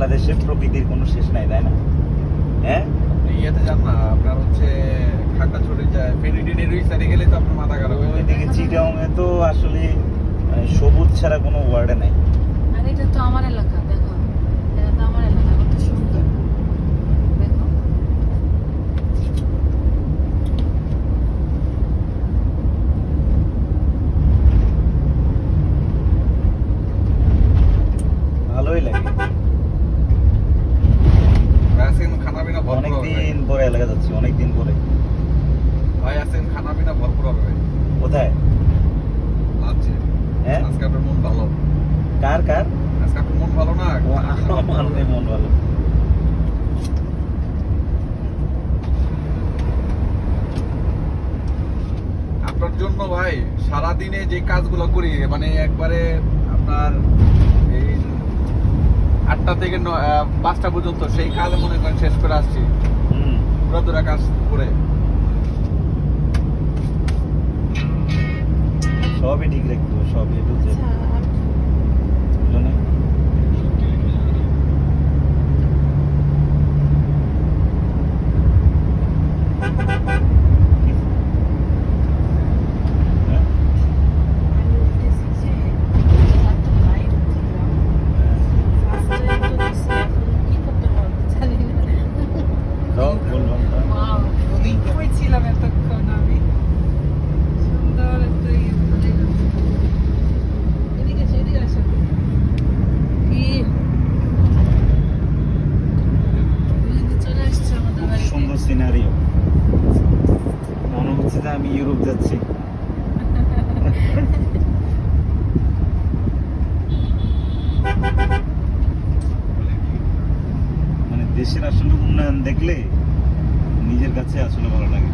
বাংলাদেশে প্রকৃতির কোনো শেষ নাই, তাই না? হ্যাঁ, ইয়েতে যান না, আপনার হচ্ছে খাগড়াছড়ি যায়, ফেনীডিনের ওই সাইডে গেলে তো আপনার মাথা খারাপ হয়ে যায়। ওইদিকে চিটাগাংয়ে তো আসলে মানে সবুজ ছাড়া কোনো ওয়ার্ডে নাই। আর এটা তো আমার এলাকা, দেখো এটা তো আমার এলাকা, কত সুন্দর দেখো। ভালোই লাগে। ভাই আজকে কিন্তু খানা পিনা ভরপুর হবে ভাই। অনেকদিন পরে এলাকা যাচ্ছি, অনেকদিন পরে। ভাই আজকে কিন্তু খানা পিনা ভরপুর হবে ভাই। কোথায়? আচ্ছা, হ্যাঁ, আজকে আপনার মন ভালো, কার কার? আজকে আপনার মন ভালো না? ও, আমার মন ভালো। আপনার জন্য ভাই সারাদিনে যে কাজগুলো করি, মানে একবারে আপনার এই 8টা থেকে 5টা পর্যন্ত সেই কাজ মনে করেন শেষ করে আসছি, হুম, পুরো দূরা কাজ করে। সবই ঠিক রাখতে হবে, সবই একটু আচ্ছা, বুঝলে? হ্যাঁ? আমি উঠতেছি যে এত লাইট দিলাম, ফার্স্ট টাইম তো দিছি, এখন কি করতে পারবো জানি না। যাও, বললাম না। ওয়াও, কই ছিলাম এতক্ষণ আমি? সুন্দর একটা ইয়ে দিলাম। এদিকে আসো, এদিকে আসো। কি? তুমি কিন্তু চলে আসছো আমাদের খুব বাড়িতে। সুন্দর সিনারিও, মনে হচ্ছে যে আমি ইউরোপ যাচ্ছি। মানে দেশের আসলে উন্নয়ন দেখলে নিজের কাছে আসলে ভালো লাগে।